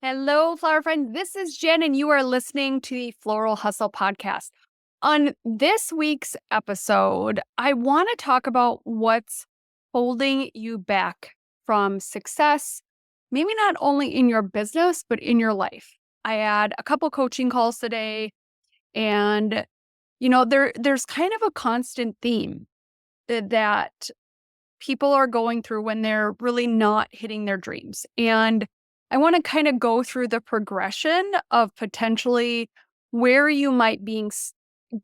Hello, flower friends. This is Jen, and you are listening to the Floral Hustle Podcast. On this week's episode, I want to talk about what's holding you back from success, maybe not only in your business, but in your life. I had a couple coaching calls today, and there's kind of a constant theme that people are going through when they're really not hitting their dreams. And I want to kind of go through the progression of potentially where you might be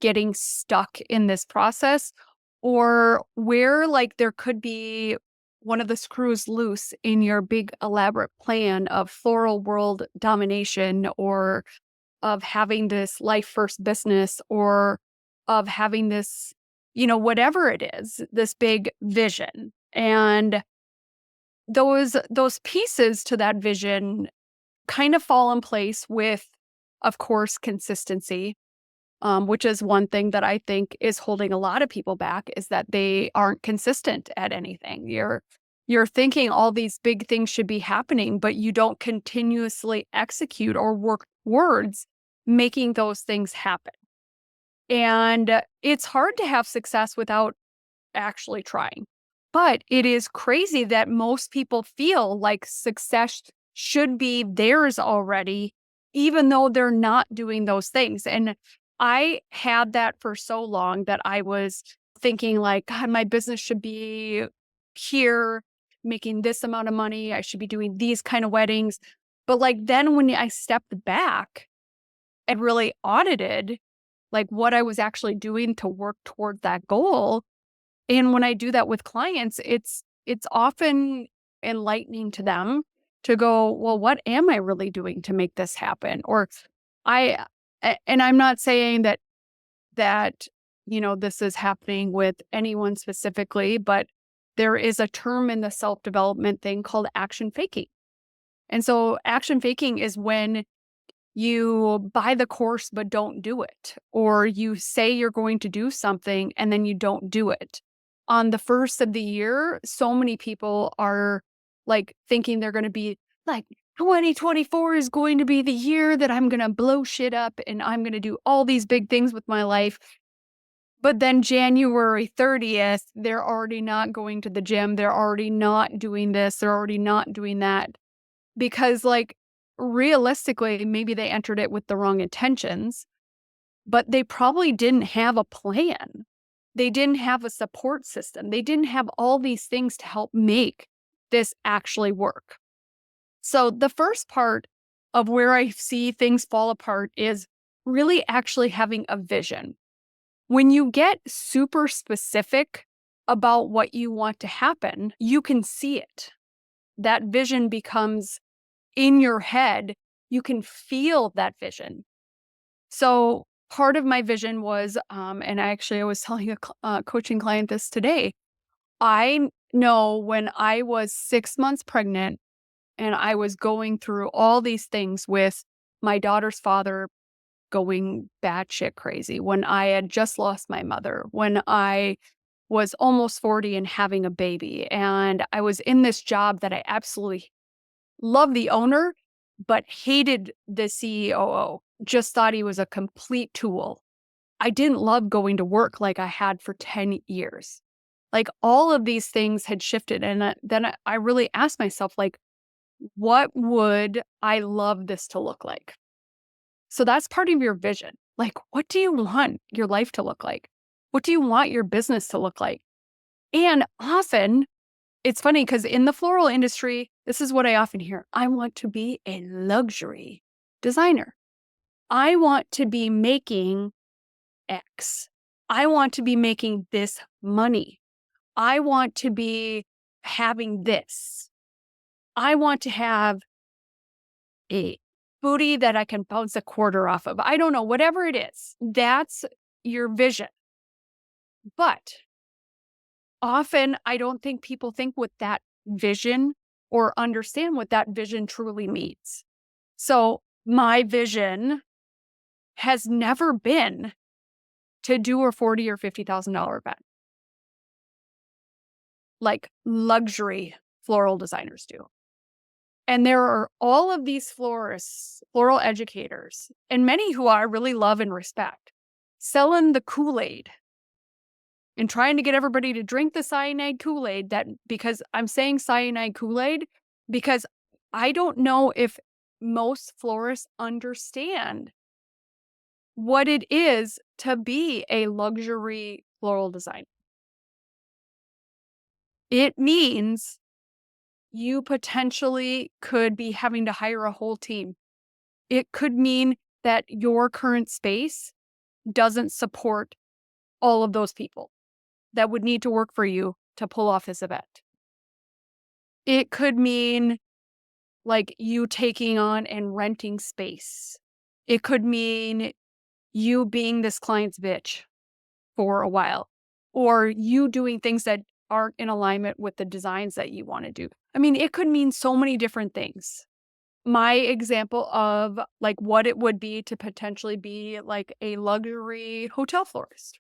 getting stuck in this process, or where like there could be one of the screws loose in your big elaborate plan of floral world domination, or of having this life first business, or of having this, whatever it is, this big vision. And those pieces to that vision kind of fall in place with, of course, consistency, which is one thing that I think is holding a lot of people back, is that they aren't consistent at anything. You're thinking all these big things should be happening, but you don't continuously execute or work towards making those things happen. And it's hard to have success without actually trying. But it is crazy that most people feel like success should be theirs already, even though they're not doing those things. And I had that for so long that I was thinking like, God, my business should be here, making this amount of money. I should be doing these kind of weddings. But like then when I stepped back and really audited like what I was actually doing to work toward that goal, and when I do that with clients, it's often enlightening to them to go, well, what am I really doing to make this happen? Or and I'm not saying that this is happening with anyone specifically, but there is a term in the self-development thing called action faking. And so action faking is when you buy the course but don't do it, or you say you're going to do something and then you don't do it. On the first of the year, so many people are like thinking they're going to be like, 2024 is going to be the year that I'm going to blow shit up and I'm going to do all these big things with my life. But then January 30th, they're already not going to the gym. They're already not doing this. They're already not doing that, because like realistically, maybe they entered it with the wrong intentions, but they probably didn't have a plan. They didn't have a support system. They didn't have all these things to help make this actually work. So the first part of where I see things fall apart is really actually having a vision. When you get super specific about what you want to happen, you can see it. That vision becomes in your head. You can feel that vision. So part of my vision was, and I was telling a coaching client this today. I know when I was 6 months pregnant and I was going through all these things with my daughter's father going batshit crazy, when I had just lost my mother, when I was almost 40 and having a baby, and I was in this job that I absolutely loved the owner, but hated the CEO, just thought he was a complete tool. I didn't love going to work like I had for 10 years. Like all of these things had shifted. And then I really asked myself, like, what would I love this to look like? So that's part of your vision. Like, what do you want your life to look like? What do you want your business to look like? And often, it's funny because in the floral industry, this is what I often hear. I want to be a luxury designer. I want to be making X. I want to be making this money. I want to be having this. I want to have a booty that I can bounce a quarter off of. I don't know, whatever it is. That's your vision. But often, I don't think people think with that vision or understand what that vision truly means. So my vision has never been to do a $40,000 or $50,000 event like luxury floral designers do. And there are all of these florists, floral educators, and many who I really love and respect, selling the Kool-Aid and trying to get everybody to drink the cyanide Kool-Aid, that because I'm saying cyanide Kool-Aid because I don't know if most florists understand what it is to be a luxury floral designer. It means you potentially could be having to hire a whole team. It could mean that your current space doesn't support all of those people that would need to work for you to pull off this event. It could mean like you taking on and renting space. It could mean you being this client's bitch for a while, or you doing things that aren't in alignment with the designs that you want to do. I mean, it could mean so many different things. My example of like what it would be to potentially be like a luxury hotel florist.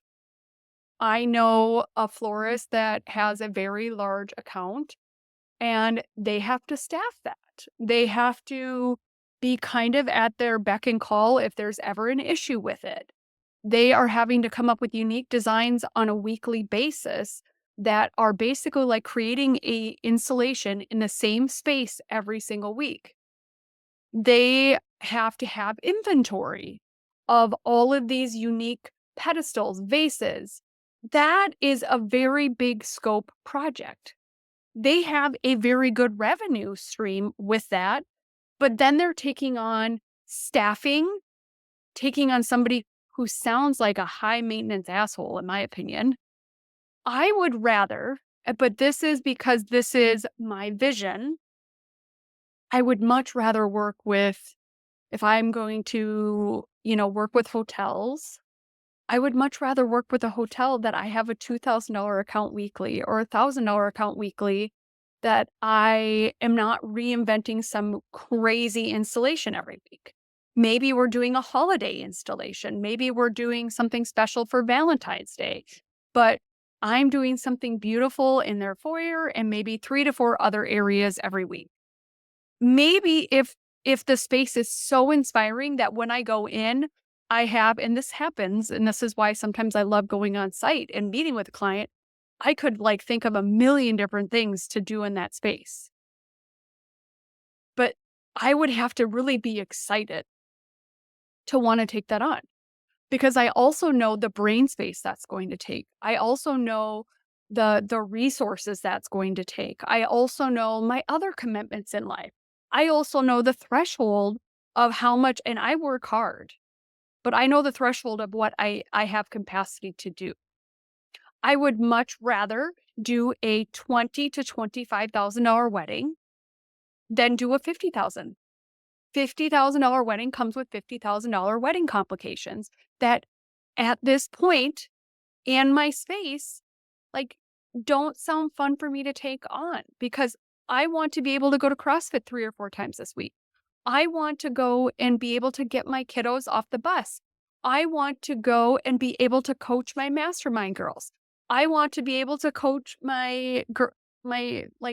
I know a florist that has a very large account and they have to staff that. They have to be kind of at their beck and call if there's ever an issue with it. They are having to come up with unique designs on a weekly basis that are basically like creating a installation in the same space every single week. They have to have inventory of all of these unique pedestals, vases. That is a very big scope project. They have a very good revenue stream with that, but then they're taking on staffing, taking on somebody who sounds like a high maintenance asshole, in my opinion. I would rather, but this is because this is my vision. I would much rather work with, if I'm going to, work with hotels, I would much rather work with a hotel that I have a $2,000 account weekly or a $1,000 account weekly, that I am not reinventing some crazy installation every week. Maybe we're doing a holiday installation. Maybe we're doing something special for Valentine's Day, but I'm doing something beautiful in their foyer and maybe 3 to 4 other areas every week. Maybe if the space is so inspiring that when I go in, I have, and this happens, and this is why sometimes I love going on site and meeting with a client, I could like think of a million different things to do in that space. But I would have to really be excited to want to take that on, because I also know the brain space that's going to take. I also know the resources that's going to take. I also know my other commitments in life. I also know the threshold of how much, and I work hard, but I know the threshold of what I have capacity to do. I would much rather do a $20,000 to $25,000 wedding than do a $50,000. $50,000 wedding comes with $50,000 wedding complications that at this point in my space, like, don't sound fun for me to take on, because I want to be able to go to CrossFit 3 or 4 times this week. I want to go and be able to get my kiddos off the bus. I want to go and be able to coach my mastermind girls. I want to be able to coach my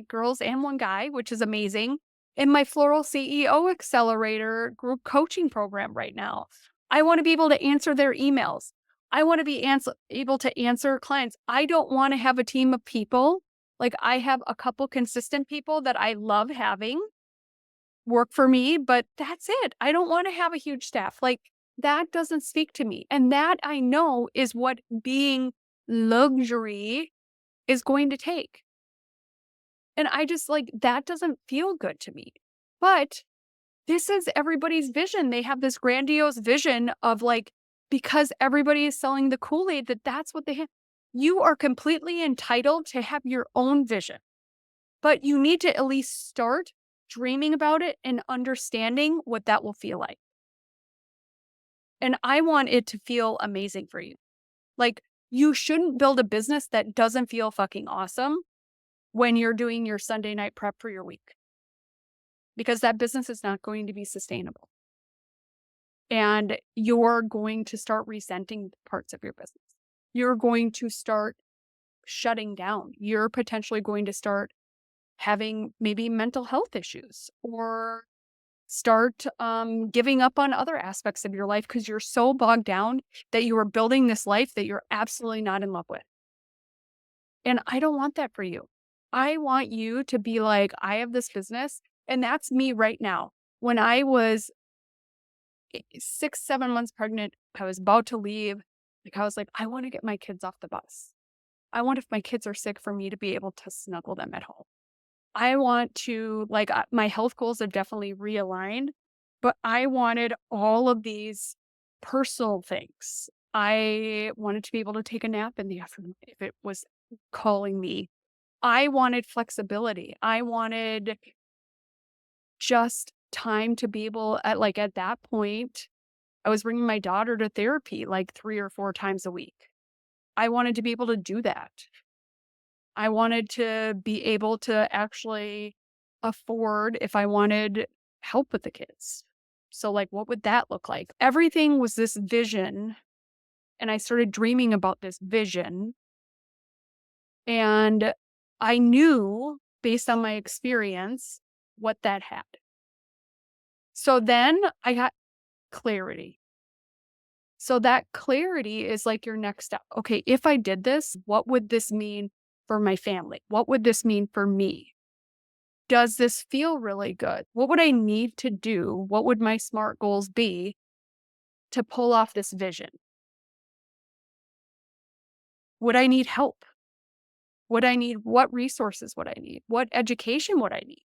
girls and one guy, which is amazing, in my Floral CEO Accelerator group coaching program right now. I want to be able to answer their emails. I want to be able to answer clients. I don't want to have a team of people. Like, I have a couple consistent people that I love having work for me, but that's it. I don't want to have a huge staff. Like, that doesn't speak to me. And that, I know, is what being luxury is going to take. And I just, like, that doesn't feel good to me. But this is everybody's vision. They have this grandiose vision of, like, because everybody is selling the Kool-Aid, that's what they have. You are completely entitled to have your own vision, but you need to at least start dreaming about it and understanding what that will feel like. And I want it to feel amazing for you. Like, you shouldn't build a business that doesn't feel fucking awesome when you're doing your Sunday night prep for your week, because that business is not going to be sustainable. And you're going to start resenting parts of your business. You're going to start shutting down. You're potentially going to start having maybe mental health issues, or start giving up on other aspects of your life because you're so bogged down that you are building this life that you're absolutely not in love with. And I don't want that for you. I want you to be like, I have this business, and that's me right now. When I was 6, 7 months pregnant, I was about to leave. Like, I was like, I want to get my kids off the bus. I want, if my kids are sick, for me to be able to snuggle them at home. I want to, like, my health goals have definitely realigned, but I wanted all of these personal things. I wanted to be able to take a nap in the afternoon if it was calling me. I wanted flexibility. I wanted just time to be able, at that point, I was bringing my daughter to therapy like 3 or 4 times a week. I wanted to be able to do that. I wanted to be able to actually afford if I wanted help with the kids. So, like, what would that look like? Everything was this vision, and I started dreaming about this vision, and I knew based on my experience what that had. So then I got clarity. So that clarity is like your next step. Okay, if I did this, what would this mean for my family? What would this mean for me? Does this feel really good? What would I need to do? What would my SMART goals be to pull off this vision? Would I need help? What resources would I need? What education would I need?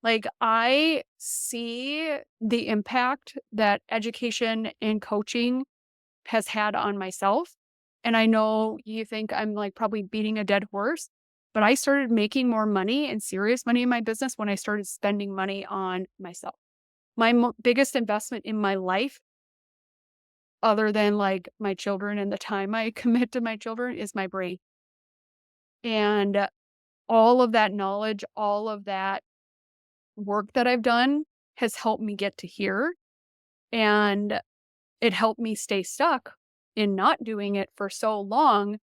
Like, I see the impact that education and coaching has had on myself. And I know you think I'm like probably beating a dead horse, but I started making more money and serious money in my business when I started spending money on myself. My biggest investment in my life, other than like my children and the time I commit to my children, is my brain. And all of that knowledge, all of that work that I've done has helped me get to here. And it helped me stay stuck in not doing it for so long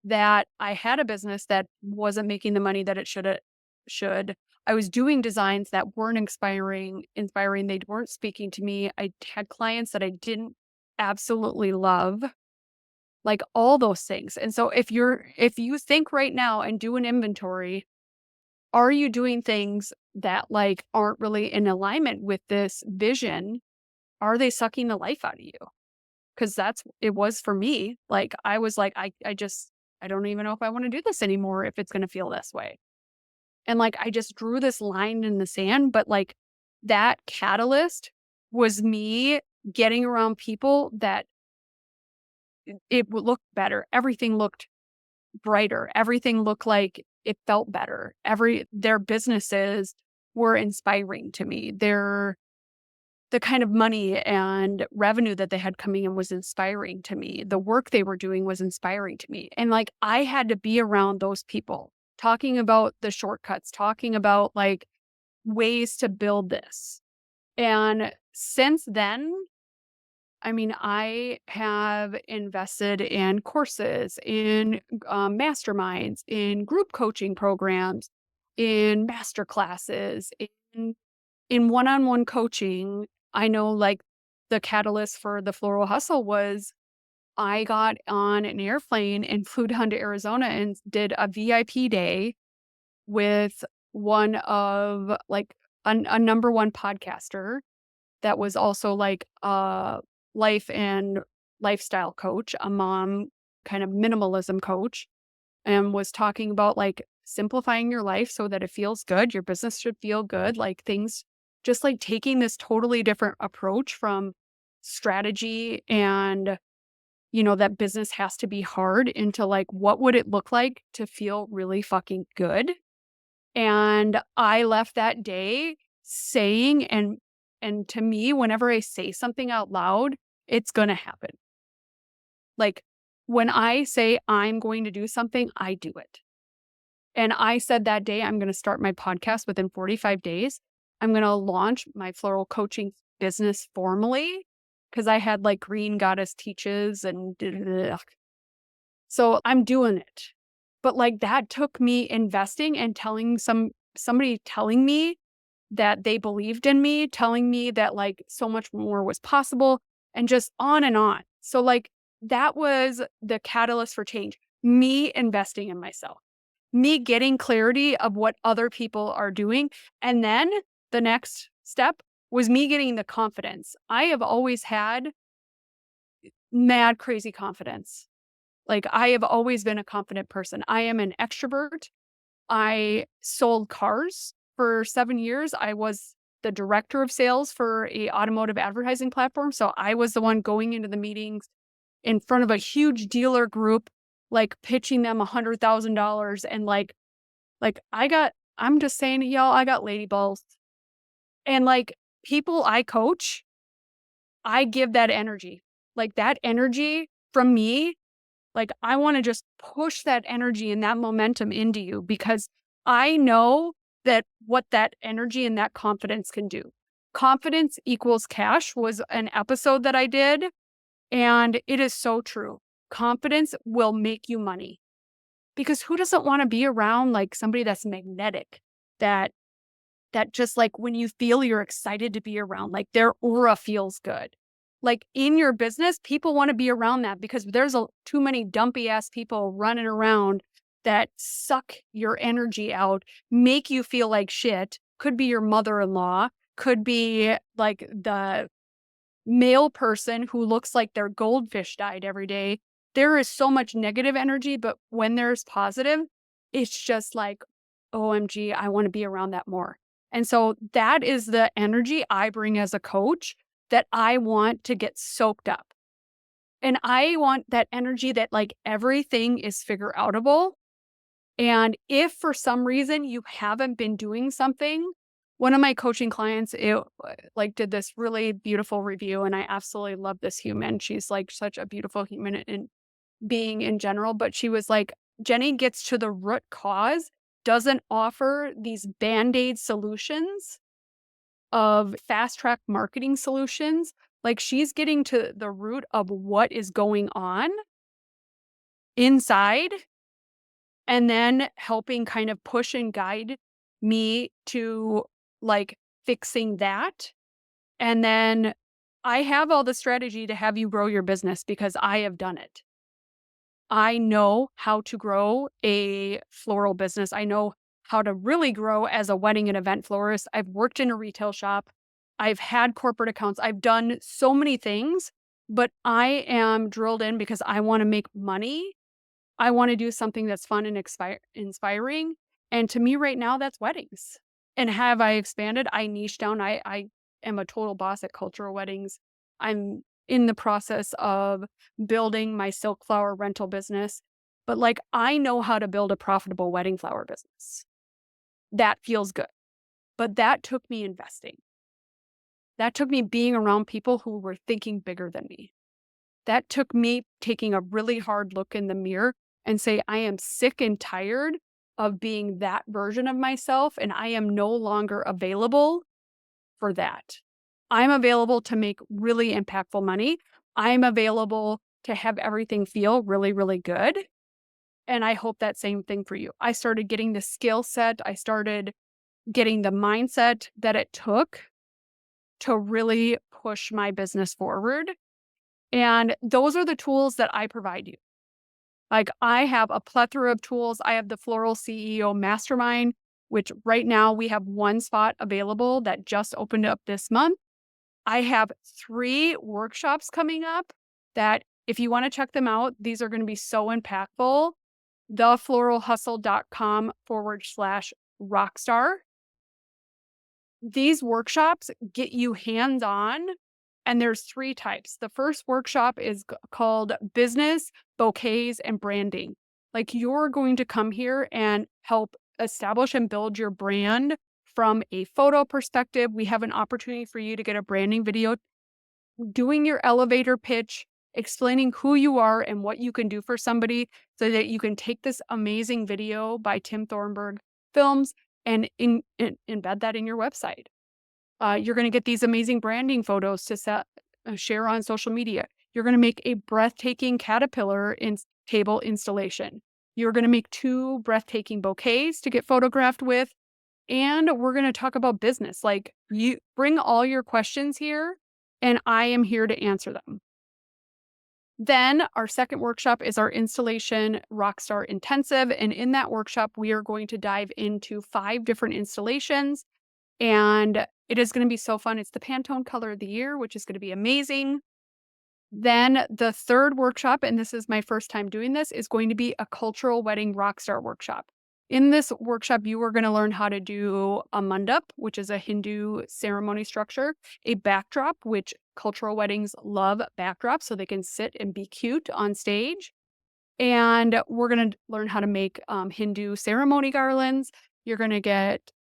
that I had a business that wasn't making the money that it should. I was doing designs that weren't inspiring. They weren't speaking to me. I had clients that I didn't absolutely love, like all those things. And so if you think right now and do an inventory, are you doing things that like aren't really in alignment with this vision? Are they sucking the life out of you? Because it was for me. Like, I was like, I don't even know if I want to do this anymore if it's going to feel this way. And like, I just drew this line in the sand, but like that catalyst was me getting around people that it would look better. Everything looked brighter. Everything looked like it felt better. Their businesses were inspiring to me. The kind of money and revenue that they had coming in was inspiring to me. The work they were doing was inspiring to me. And like, I had to be around those people talking about the shortcuts, talking about like ways to build this. And since then, I mean, I have invested in courses, in masterminds, in group coaching programs, in master classes, in one-on-one coaching. I know like the catalyst for the Floral Hustle was I got on an airplane and flew down to Arizona and did a VIP day with one of like a number one podcaster that was also like a life and lifestyle coach, a mom kind of minimalism coach, and was talking about like simplifying your life so that it feels good. Your business should feel good. Like things, just like taking this totally different approach from strategy and, that business has to be hard into like, what would it look like to feel really fucking good? And I left that day saying, and to me, whenever I say something out loud, it's going to happen. Like when I say I'm going to do something, I do it. And I said that day, I'm going to start my podcast within 45 days. I'm going to launch my floral coaching business formally because I had like Green Goddess Teaches and so I'm doing it. But like that took me investing and telling somebody telling me that they believed in me, telling me that like so much more was possible and just on and on. So like that was the catalyst for change. Me investing in myself, me getting clarity of what other people are doing. And then the next step was me getting the confidence. I have always had mad, crazy confidence. Like I have always been a confident person. I am an extrovert. I sold cars for 7 years. I was the director of sales for a automotive advertising platform. So I was the one going into the meetings in front of a huge dealer group, like pitching them $100,000 and I'm just saying to y'all, I got lady balls. And like people I coach, I give that energy. Like that energy from me, like I want to just push that energy and that momentum into you because I know that what that energy and that confidence can do. Confidence equals cash was an episode that I did, and it is so true. Confidence will make you money because who doesn't want to be around like somebody that's magnetic, that just like when you feel you're excited to be around, like their aura feels good. Like in your business, people want to be around that because there's too many dumpy ass people running around that suck your energy out, make you feel like shit. Could be your mother-in-law, could be like the male person who looks like their goldfish died every day. There is so much negative energy, but when there's positive, it's just like, OMG, I want to be around that more. And so that is the energy I bring as a coach that I want to get soaked up. And I want that energy that like everything is figure outable. And if for some reason you haven't been doing something, one of my coaching clients like did this really beautiful review, and I absolutely love this human. She's like such a beautiful human and being in general, but she was like, Jenny gets to the root cause, doesn't offer these band-aid solutions of fast track marketing solutions. Like she's getting to the root of what is going on inside and then helping kind of push and guide me to like fixing that. And then I have all the strategy to have you grow your business because I have done it. I know how to grow a floral business. I know how to really grow as a wedding and event florist. I've worked in a retail shop. I've had corporate accounts. I've done so many things, but I am drilled in because I want to make money. I want to do something that's fun and inspiring. And to me right now, that's weddings. And have I expanded? I niche down. I am a total boss at cultural weddings. I'm in the process of building my silk flower rental business. But like, I know how to build a profitable wedding flower business. That feels good. But that took me investing. That took me being around people who were thinking bigger than me. That took me taking a really hard look in the mirror and say, I am sick and tired of being that version of myself, and I am no longer available for that. I'm available to make really impactful money. I'm available to have everything feel really, really good. And I hope that same thing for you. I started getting the skill set. I started getting the mindset that it took to really push my business forward. And those are the tools that I provide you. Like I have a plethora of tools. I have the Floral CEO Mastermind, which right now we have one spot available that just opened up this month. I have 3 workshops coming up that if you want to check them out, these are going to be so impactful. thefloralhustle.com/rockstar. These workshops get you hands-on, and there's 3 types. The first workshop is called Business, Bouquets, and Branding. Like you're going to come here and help establish and build your brand from a photo perspective. We have an opportunity for you to get a branding video, doing your elevator pitch, explaining who you are and what you can do for somebody so that you can take this amazing video by Tim Thornburg Films and embed that in your website. You're going to get these amazing branding photos to share on social media. You're going to make a breathtaking caterpillar table installation. You're going to make 2 breathtaking bouquets to get photographed with. And we're going to talk about business. Like, you bring all your questions here, and I am here to answer them. Then our second workshop is our installation Rockstar intensive. And in that workshop, we are going to dive into 5 different installations. And it is going to be so fun. It's the Pantone color of the year, which is going to be amazing. Then the third workshop, and this is my first time doing this, is going to be a cultural wedding rockstar workshop. In this workshop, you are going to learn how to do a mandap, which is a Hindu ceremony structure, a backdrop, which cultural weddings love backdrops so they can sit and be cute on stage. And we're going to learn how to make Hindu ceremony garlands. You're going to get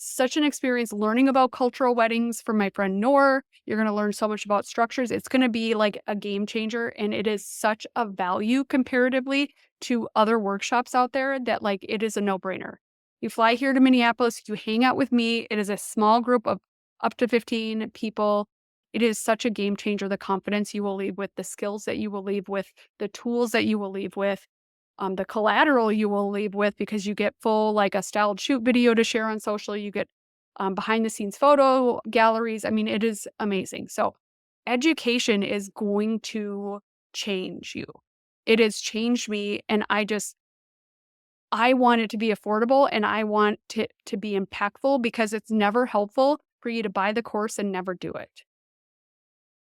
such an experience learning about cultural weddings from my friend Noor. You're going to learn so much about structures. It's going to be like a game changer. And it is such a value comparatively to other workshops out there that like it is a no-brainer. You fly here to Minneapolis, you hang out with me. It is a small group of up to 15 people. It is such a game changer. The confidence you will leave with, the skills that you will leave with, the tools that you will leave with, the collateral you will leave with, because you get full, like a styled shoot video to share on social. You get behind the scenes photo galleries. I mean, it is amazing. So education is going to change you. It has changed me. And I want it to be affordable, and I want it to be impactful, because it's never helpful for you to buy the course and never do it.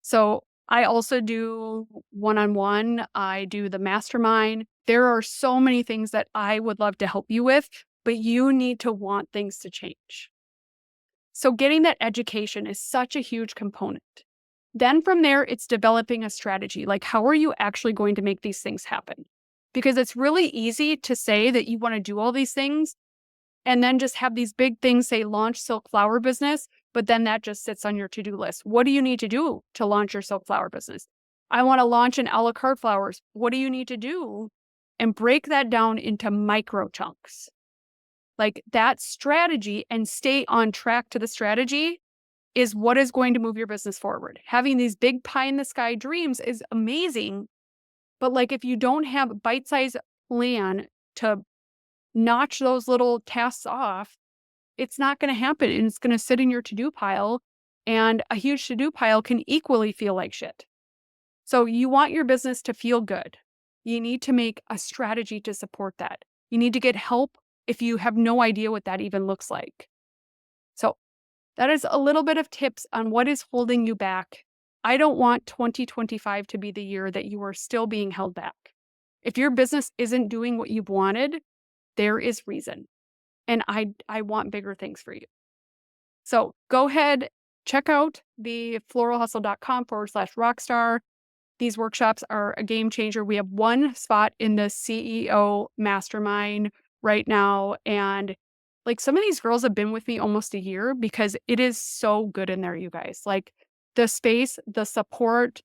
So I also do one-on-one. I do the mastermind. There are so many things that I would love to help you with, but you need to want things to change. So getting that education is such a huge component. Then from there, it's developing a strategy. Like, how are you actually going to make these things happen? Because it's really easy to say that you want to do all these things and then just have these big things say launch silk flower business, but then that just sits on your to-do list. What do you need to do to launch your silk flower business? I want to launch an a la carte flowers. What do you need to do? And break that down into micro chunks. Like that strategy, and stay on track to the strategy, is what is going to move your business forward. Having these big pie in the sky dreams is amazing. But like, if you don't have a bite-sized plan to notch those little tasks off, it's not going to happen, and it's going to sit in your to-do pile, and a huge to-do pile can equally feel like shit. So you want your business to feel good. You need to make a strategy to support that. You need to get help if you have no idea what that even looks like. So that is a little bit of tips on what is holding you back. I don't want 2025 to be the year that you are still being held back. If your business isn't doing what you've wanted, there is reason. And I want bigger things for you. So go ahead, check out the floralhustle.com/rockstar. These workshops are a game changer. We have one spot in the CEO Mastermind right now. And like, some of these girls have been with me almost a year, because it is so good in there, you guys. Like the space, the support,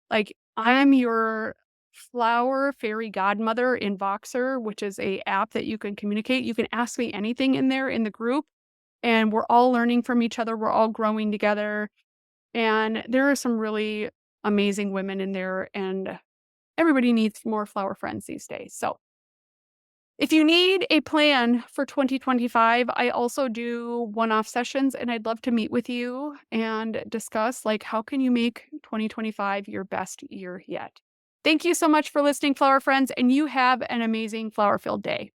like I'm your flower fairy godmother in Voxer, which is a app that you can communicate. You can ask me anything in there in the group, and we're all learning from each other. We're all growing together. And there are some really amazing women in there, and everybody needs more flower friends these days. So if you need a plan for 2025, I also do one-off sessions, and I'd love to meet with you and discuss, like, how can you make 2025 your best year yet? Thank you so much for listening, flower friends, and you have an amazing flower-filled day.